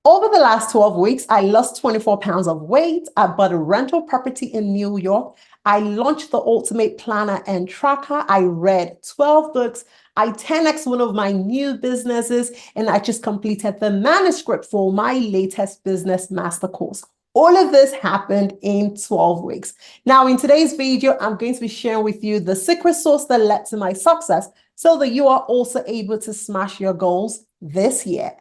Over the last 12 weeks, I lost 24 pounds of weight. I bought a rental property in New York. I launched the Ultimate Planner and Tracker. I read 12 books. I 10x one of my new businesses, and I just completed the manuscript for my latest business master course. All of this happened in 12 weeks. Now, in today's video, I'm going to be sharing with you the secret sauce that led to my success so that you are also able to smash your goals this year.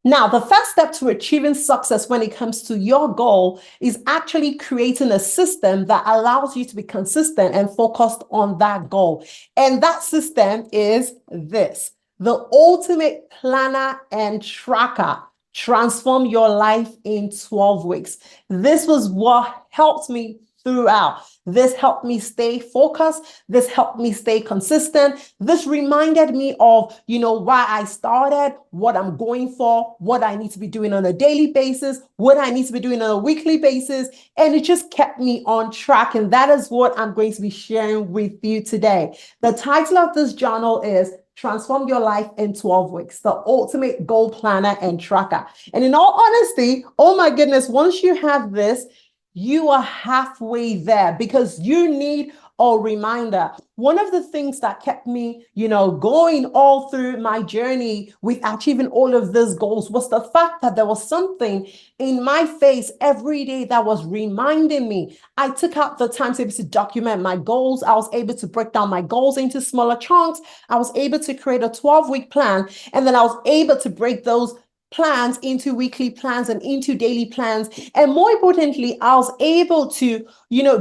Now, the first step to achieving success when it comes to your goal is actually creating a system that allows you to be consistent and focused on that goal. And that system is this: the Ultimate Planner and Tracker. Transform your life in 12 weeks. This was what helped me throughout. This helped me stay focused. This helped me stay consistent. This reminded me of, why I started, what I'm going for, what I need to be doing on a daily basis, what I need to be doing on a weekly basis. And it just kept me on track. And that is what I'm going to be sharing with you today. The title of this journal is Transform Your Life in 12 Weeks, the Ultimate Goal Planner and Tracker. And in all honesty, oh my goodness, once you have this, you are halfway there because you need a reminder. One of the things that kept me, going all through my journey with achieving all of these goals was the fact that there was something in my face every day that was reminding me. I took out the time to be able to document my goals. I was able to break down my goals into smaller chunks. I was able to create a 12-week plan, and then I was able to break those plans into weekly plans and into daily plans. And more importantly, I was able to,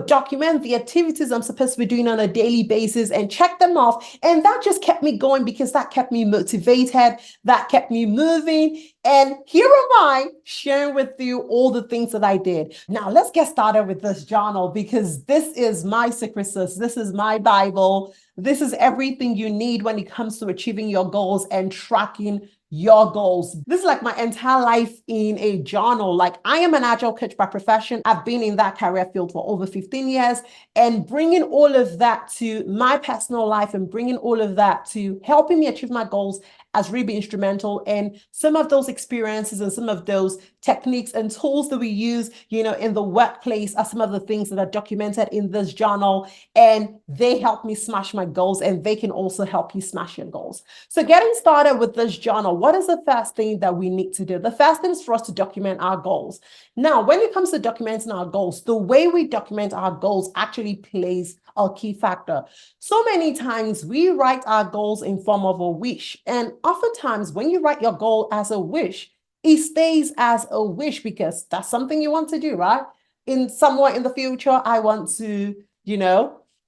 document the activities I'm supposed to be doing on a daily basis and check them off. And that just kept me going because that kept me motivated, that kept me moving. And here am I sharing with you all the things that I did. Now, let's get started with this journal because this is my secret sauce. This is my Bible. This is everything you need when it comes to achieving your goals and tracking your goals. This is like my entire life in a journal. Like, I am an agile coach by profession. I've been in that career field for over 15 years, and bringing all of that to my personal life and bringing all of that to helping me achieve my goals has really been instrumental. And some of those experiences and some of those techniques and tools that we use, in the workplace are some of the things that are documented in this journal, and they help me smash my goals, and they can also help you smash your goals. So getting started with this journal, what is the first thing that we need to do? The first thing is for us to document our goals. Now, when it comes to documenting our goals, the way we document our goals actually plays a key factor. So many times we write our goals in form of a wish. And oftentimes when you write your goal as a wish, it stays as a wish because that's something you want to do, right? Somewhere in the future, I want to,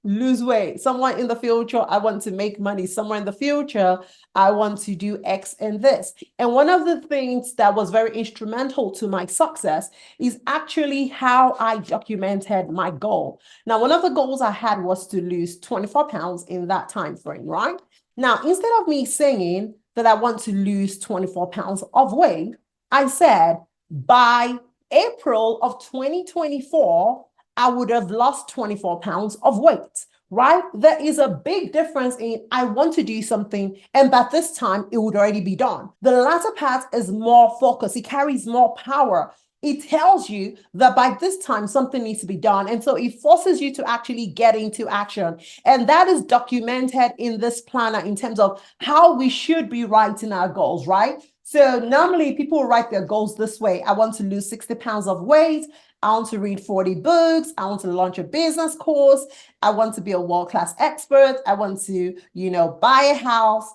lose weight. Somewhere in the future, I want to make money. Somewhere in the future, I want to do X and this. And one of the things that was very instrumental to my success is actually how I documented my goal. Now, one of the goals I had was to lose 24 pounds in that time frame, right? Now, instead of me saying that I want to lose 24 pounds of weight, I said by April of 2024, I would have lost 24 pounds of weight, right? There is a big difference in I want to do something, and by this time, it would already be done. The latter part is more focused. It carries more power. It tells you that by this time, something needs to be done. And so it forces you to actually get into action. And that is documented in this planner in terms of how we should be writing our goals, right? So normally people write their goals this way. I want to lose 60 pounds of weight. I want to read 40 books. I want to launch a business course. I want to be a world-class expert. I want to, buy a house,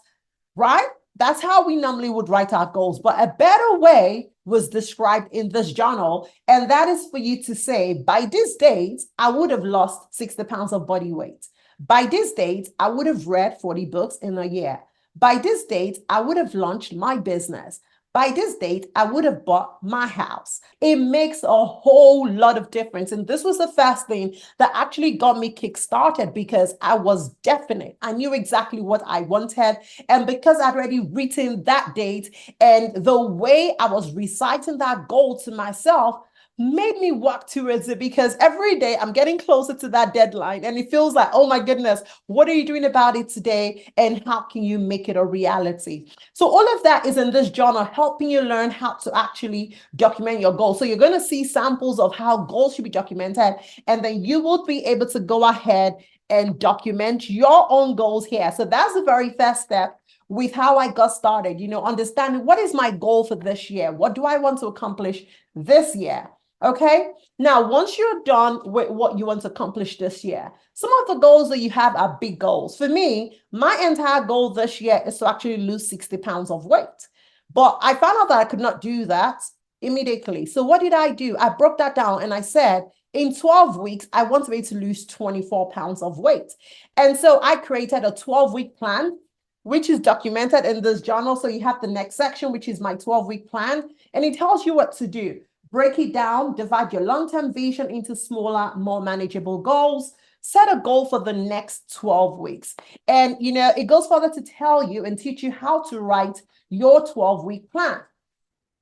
right? That's how we normally would write our goals. But a better way was described in this journal. And that is for you to say, by this date, I would have lost 60 pounds of body weight. By this date, I would have read 40 books in a year. By this date, I would have launched my business. By this date, I would have bought my house. It makes a whole lot of difference. And this was the first thing that actually got me kickstarted because I was definite. I knew exactly what I wanted. And because I'd already written that date and the way I was reciting that goal to myself made me work towards it because every day I'm getting closer to that deadline and it feels like, oh my goodness, what are you doing about it today? And how can you make it a reality? So all of that is in this journal, helping you learn how to actually document your goals. So you're going to see samples of how goals should be documented, and then you will be able to go ahead and document your own goals here. So that's the very first step with how I got started, understanding what is my goal for this year? What do I want to accomplish this year? Okay. Now, once you're done with what you want to accomplish this year, some of the goals that you have are big goals. For me, my entire goal this year is to actually lose 60 pounds of weight. But I found out that I could not do that immediately. So what did I do? I broke that down and I said, in 12 weeks, I want to be able to lose 24 pounds of weight. And so I created a 12-week plan, which is documented in this journal. So you have the next section, which is my 12-week plan, and it tells you what to do. Break it down, divide your long-term vision into smaller, more manageable goals, set a goal for the next 12 weeks. And, it goes further to tell you and teach you how to write your 12-week plan,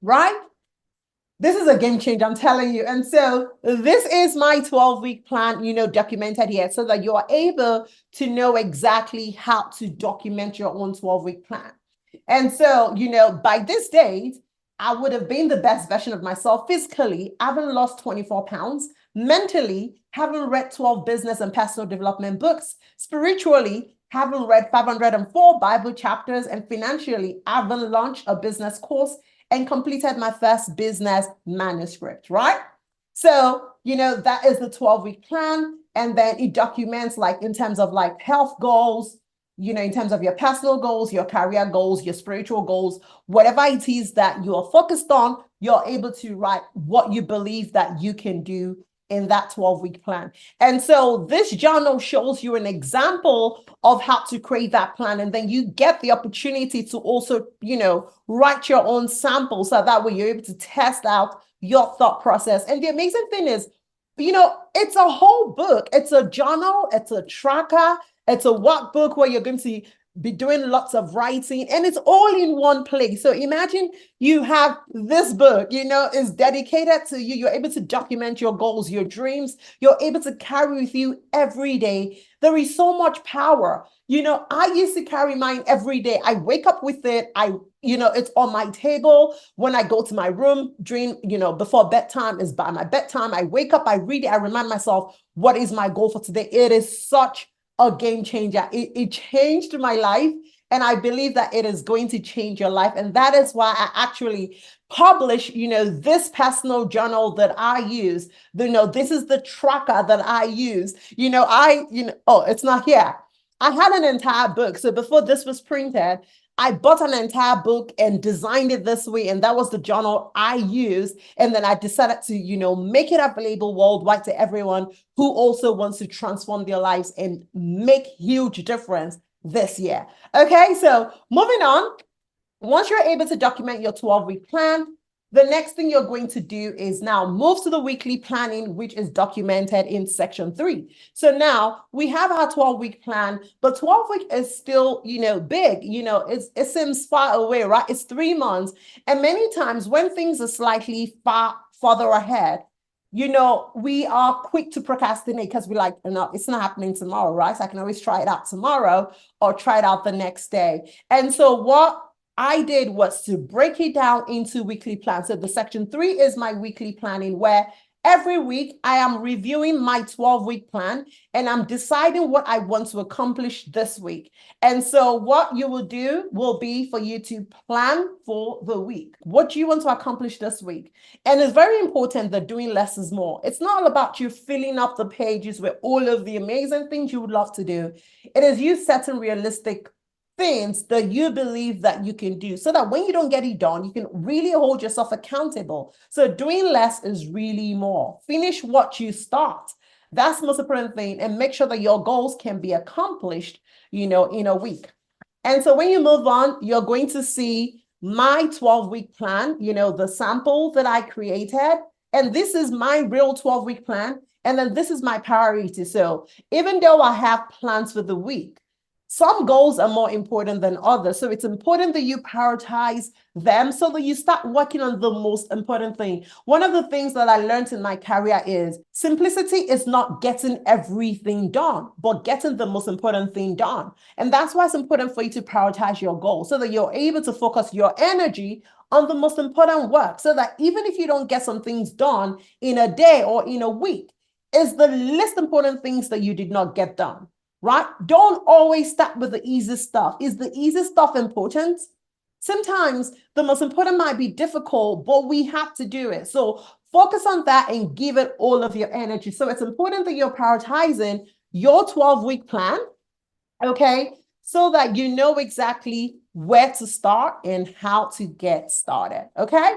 right? This is a game changer, I'm telling you. And so this is my 12-week plan, documented here so that you are able to know exactly how to document your own 12-week plan. And so, by this date, I would have been the best version of myself physically, having lost 24 pounds, mentally, having read 12 business and personal development books, spiritually, having read 504 Bible chapters, and financially, having launched a business course and completed my first business manuscript, right? So, that is the 12-week plan. And then it documents in terms of health goals, in terms of your personal goals, your career goals, your spiritual goals, whatever it is that you are focused on, you're able to write what you believe that you can do in that 12-week plan. And so this journal shows you an example of how to create that plan. And then you get the opportunity to also, write your own sample so that way you're able to test out your thought process. And the amazing thing is, it's a whole book. It's a journal, it's a tracker, it's a workbook where you're going to be doing lots of writing, and it's all in one place. So imagine you have this book, is dedicated to you. You're able to document your goals, your dreams. You're able to carry with you every day. There is so much power. I used to carry mine every day. I wake up with it. It's on my table. When I go to my room before bedtime is by my bedtime. I wake up, I read it. I remind myself, what is my goal for today? It is such a game changer. It changed my life, and I believe that it is going to change your life. And that is why I actually publish, this personal journal that I use. This is the tracker that I use. Oh, it's not here. I had an entire book. So before this was printed, I bought an entire book and designed it this way. And that was the journal I used. And then I decided to, make it available worldwide to everyone who also wants to transform their lives and make huge difference this year. Okay, so moving on. Once you're able to document your 12-week plan, the next thing you're going to do is now move to the weekly planning, which is documented in section 3. So now we have our 12-week plan, but 12-week is still, big, it seems far away, right? It's 3 months. And many times when things are slightly farther ahead, we are quick to procrastinate because we're like, no, it's not happening tomorrow, right? So I can always try it out tomorrow or try it out the next day. And so what I did was to break it down into weekly plans. So the section 3 is my weekly planning, where every week I am reviewing my 12-week plan and I'm deciding what I want to accomplish this week. And so what you will do will be for you to plan for the week. What do you want to accomplish this week? And it's very important that doing less is more. It's not all about you filling up the pages with all of the amazing things you would love to do. It is you setting realistic things that you believe that you can do so that when you don't get it done, you can really hold yourself accountable. So doing less is really more. Finish what you start. That's the most important thing, and make sure that your goals can be accomplished, in a week. And so when you move on, you're going to see my 12-week plan, the sample that I created. And this is my real 12-week plan. And then this is my priority. So even though I have plans for the week, Some goals are more important than others. So it's important that you prioritize them so that you start working on the most important thing. One of the things that I learned in my career is simplicity is not getting everything done, but getting the most important thing done. And that's why it's important for you to prioritize your goals so that you're able to focus your energy on the most important work, so that even if you don't get some things done in a day or in a week, it's the least important things that you did not get done. Right? Don't always start with the easy stuff. Is the easy stuff important? Sometimes the most important might be difficult, but we have to do it. So focus on that and give it all of your energy. So it's important that you're prioritizing your 12-week plan, okay? So that you know exactly where to start and how to get started, okay?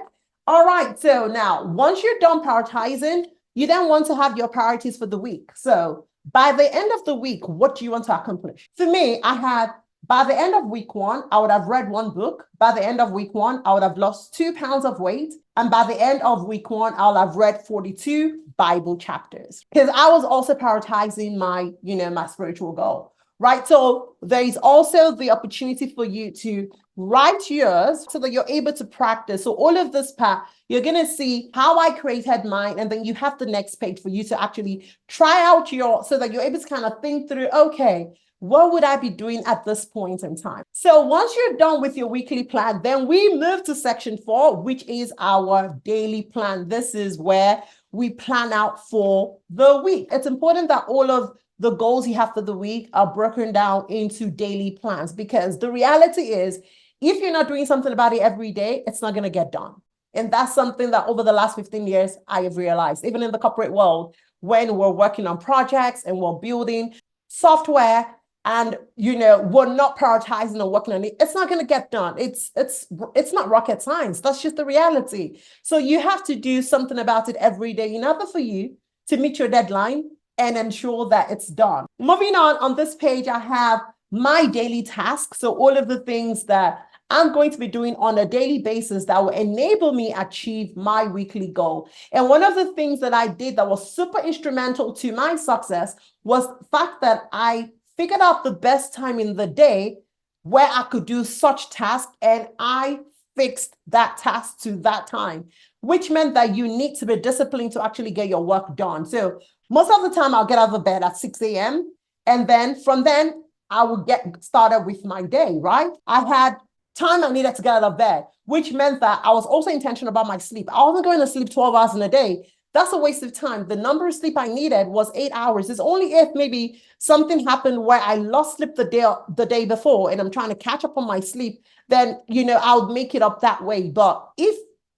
All right, so now once you're done prioritizing, you then want to have your priorities for the week. So by the end of the week, what do you want to accomplish? For me, by the end of week 1, I would have read 1 book. By the end of week 1, I would have lost 2 pounds of weight. And by the end of week 1, I'll have read 42 Bible chapters. Because I was also prioritizing my, my spiritual goal, right? So there is also the opportunity for you to write yours so that you're able to practice. So all of this part, you're going to see how I created mine. And then you have the next page for you to actually try out so that you're able to kind of think through, okay, what would I be doing at this point in time? So once you're done with your weekly plan, then we move to section 4, which is our daily plan. This is where we plan out for the week. It's important that all of the goals you have for the week are broken down into daily plans, because the reality is, if you're not doing something about it every day, it's not going to get done. And that's something that over the last 15 years, I have realized, even in the corporate world, when we're working on projects and we're building software and, we're not prioritizing or working on it, it's not going to get done. It's not rocket science. That's just the reality. So you have to do something about it every day in order for you to meet your deadline and ensure that it's done. Moving on this page, I have my daily tasks. So all of the things that I'm going to be doing on a daily basis that will enable me achieve my weekly goal. And one of the things that I did that was super instrumental to my success was the fact that I figured out the best time in the day where I could do such tasks, and I fixed that task to that time, which meant that you need to be disciplined to actually get your work done. So most of the time I'll get out of bed at 6 a.m. and then from then I will get started with my day, right? I had time I needed to get out of bed, which meant that I was also intentional about my sleep. I wasn't going to sleep 12 hours in a day. That's a waste of time. The number of sleep I needed was 8 hours. It's only if maybe something happened where I lost sleep the day before and I'm trying to catch up on my sleep, then, I'll make it up that way. But if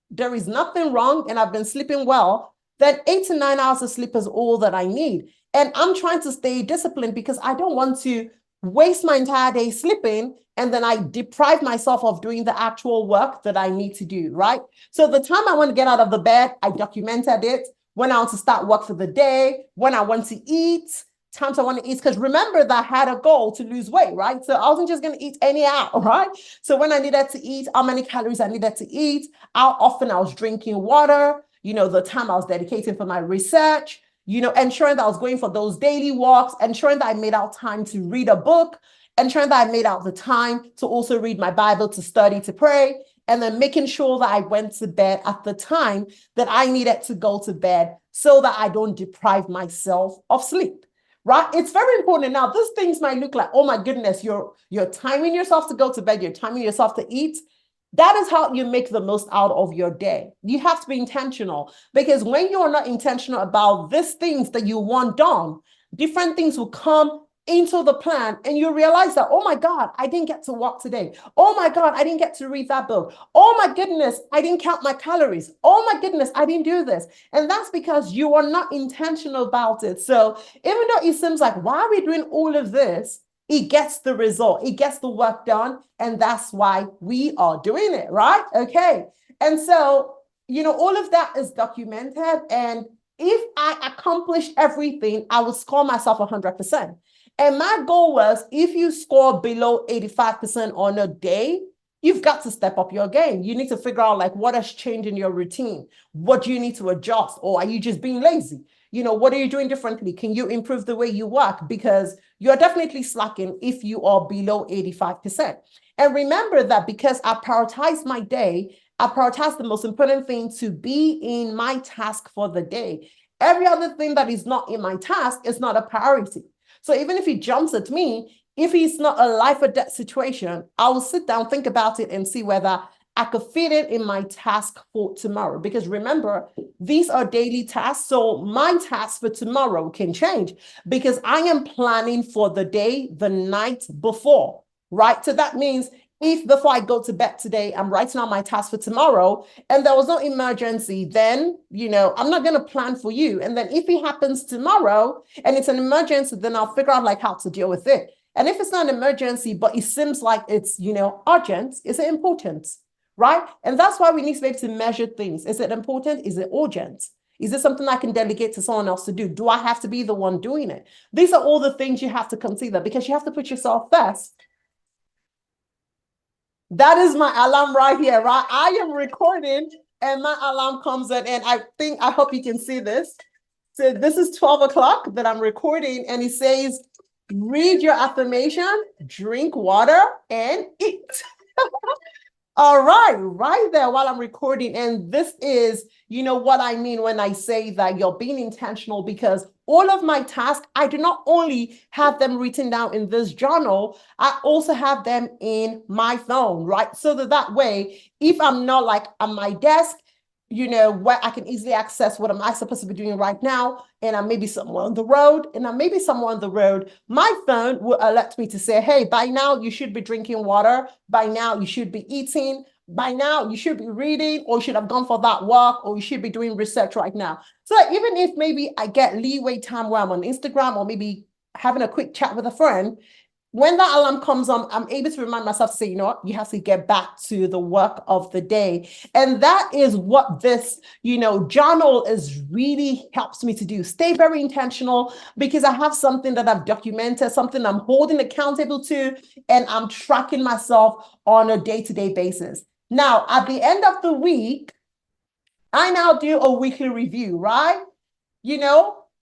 there is nothing wrong and I've been sleeping well, then 8 to 9 hours of sleep is all that I need. And I'm trying to stay disciplined because I don't want to waste my entire day sleeping and then I deprive myself of doing the actual work that I need to do, right? So the time I want to get out of the bed, I documented it. When I want to start work for the day, when I want to eat, times I want to eat, because remember that I had a goal to lose weight, right? So I wasn't just going to eat anyhow, right? So when I needed to eat, how many calories I needed to eat, how often I was drinking water, the time I was dedicating for my research, ensuring that I was going for those daily walks, ensuring that I made out time to read a book, ensuring that I made out the time to also read my Bible, to study, to pray, and then making sure that I went to bed at the time that I needed to go to bed so that I don't deprive myself of sleep, right? It's very important. Now, these things might look like, oh my goodness, you're timing yourself to go to bed, you're timing yourself to eat. That is how you make the most out of your day. You have to be intentional, because when you're not intentional about these things that you want done, different things will come into the plan and you realize that, oh my God, I didn't get to walk today. Oh my God, I didn't get to read that book. Oh my goodness, I didn't count my calories. Oh my goodness, I didn't do this. And that's because you are not intentional about it. So even though it seems like, why are we doing all of this? It gets the result, it gets the work done. And that's why we are doing it, right? Okay. And so, all of that is documented. And if I accomplished everything, I would score myself 100%. And my goal was, if you score below 85% on a day, you've got to step up your game. You need to figure out what has changed in your routine. What do you need to adjust? Or are you just being lazy? What are you doing differently? Can you improve the way you work? Because you're definitely slacking if you are below 85%. And remember that because I prioritize my day, I prioritize the most important thing to be in my task for the day. Every other thing that is not in my task is not a priority. So even if he jumps at me, if it's not a life or death situation, I will sit down, think about it, and see whether I could fit it in my task for tomorrow. Because remember, these are daily tasks. So my task for tomorrow can change because I am planning for the day, the night before, right? So that means if before I go to bed today, I'm writing out my task for tomorrow and there was no emergency, then, I'm not going to plan for you. And then if it happens tomorrow and it's an emergency, then I'll figure out how to deal with it. And if it's not an emergency, but it seems like it's, urgent, is it important? Right? And that's why we need to be able to measure things. Is it important? Is it urgent? Is it something I can delegate to someone else to do? Do I have to be the one doing it? These are all the things you have to consider because you have to put yourself first. That is my alarm right here, right? I am recording and my alarm comes in and I hope you can see this. So this is 12 o'clock that I'm recording and it says, read your affirmation, drink water, and eat. All right there while I'm recording. And this is, what I mean when I say that you're being intentional because all of my tasks, I do not only have them written down in this journal, I also have them in my phone, right? So that way, if I'm not like on my desk, where I can easily access what am I supposed to be doing right now, and I may be somewhere on the road, my phone will alert me to say, hey, by now you should be drinking water, by now you should be eating, by now you should be reading, or you should have gone for that walk, or you should be doing research right now. So even if maybe I get leeway time where I'm on Instagram or maybe having a quick chat with a friend, when that alarm comes on, I'm able to remind myself to say, you know what, you have to get back to the work of the day. And that is what this, journal is really helps me to do. Stay very intentional because I have something that I've documented, something I'm holding accountable to, and I'm tracking myself on a day-to-day basis. Now, at the end of the week, I now do a weekly review, right?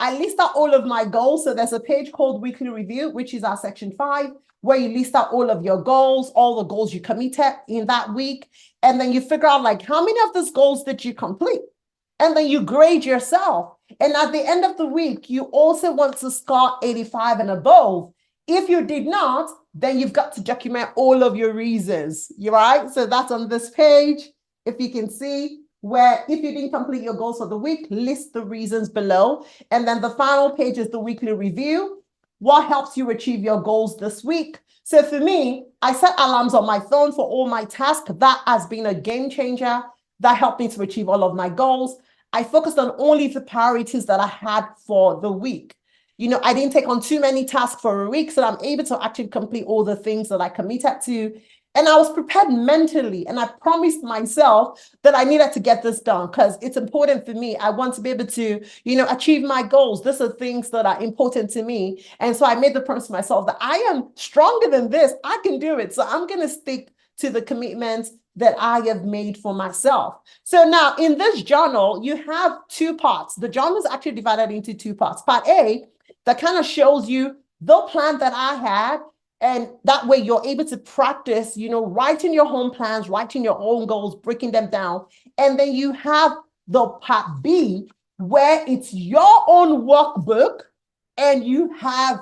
I list out all of my goals. So there's a page called Weekly Review, which is our section 5, where you list out all of your goals, all the goals you committed in that week. And then you figure out how many of those goals did you complete? And then you grade yourself. And at the end of the week, you also want to score 85 and above. If you did not, then you've got to document all of your reasons, right? So that's on this page, if you can see, where if you didn't complete your goals for the week, list the reasons below. And then the final page is the weekly review. What helps you achieve your goals this week? So for me, I set alarms on my phone for all my tasks. That has been a game changer. That helped me to achieve all of my goals. I focused on only the priorities that I had for the week. I didn't take on too many tasks for a week, so I'm able to actually complete all the things that I committed to. And I was prepared mentally, and I promised myself that I needed to get this done because it's important for me. I want to be able to, achieve my goals. These are things that are important to me. And so I made the promise to myself that I am stronger than this. I can do it. So I'm going to stick to the commitments that I have made for myself. So now in this journal, you have two parts. The journal is actually divided into two parts. Part A, that kind of shows you the plan that I had. And that way you're able to practice, writing your own plans, writing your own goals, breaking them down. And then you have the part B, where it's your own workbook and you have,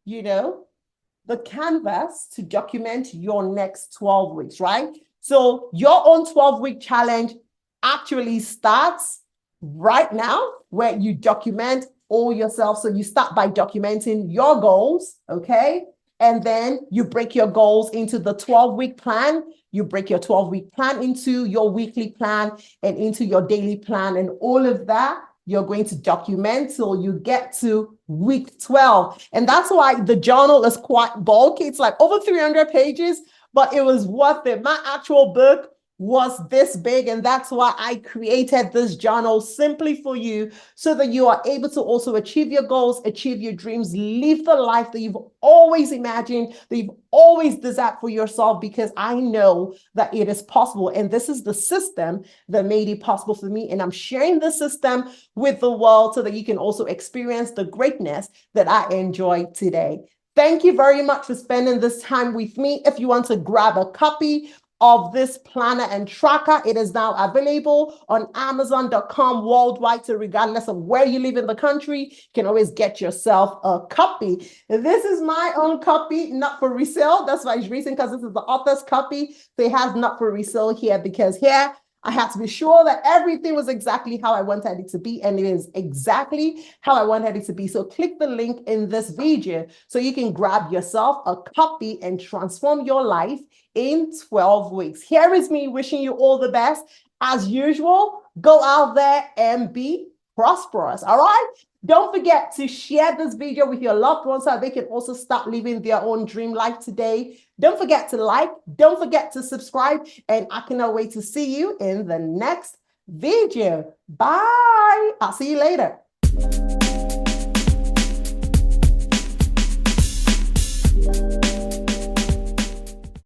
the canvas to document your next 12 weeks, right? So your own 12-week challenge actually starts right now where you document all yourself. So you start by documenting your goals, okay? And then you break your goals into the 12-week plan. You break your 12-week plan into your weekly plan and into your daily plan. And all of that, you're going to document till you get to week 12. And that's why the journal is quite bulky. It's like over 300 pages, but it was worth it. My actual book was this big. And that's why I created this journal simply for you, so that you are able to also achieve your goals, achieve your dreams, live the life that you've always imagined, that you've always desired for yourself, because I know that it is possible. And this is the system that made it possible for me. And I'm sharing the system with the world so that you can also experience the greatness that I enjoy today. Thank you very much for spending this time with me. If you want to grab a copy of this planner and tracker, it is now available on Amazon.com worldwide. So regardless of where you live in the country, you can always get yourself a copy. This is my own copy, not for resale. That's why it's recent, because this is the author's copy. So it has not for resale here, because here I had to be sure that everything was exactly how I wanted it to be, and it is exactly how I wanted it to be. So click the link in this video so you can grab yourself a copy and transform your life in 12 weeks. Here is me wishing you all the best. As usual, go out there and be prosperous, all right? Don't forget to share this video with your loved ones so they can also start living their own dream life today. Don't forget to like, don't forget to subscribe, and I cannot wait to see you in the next video. Bye. I'll see you later.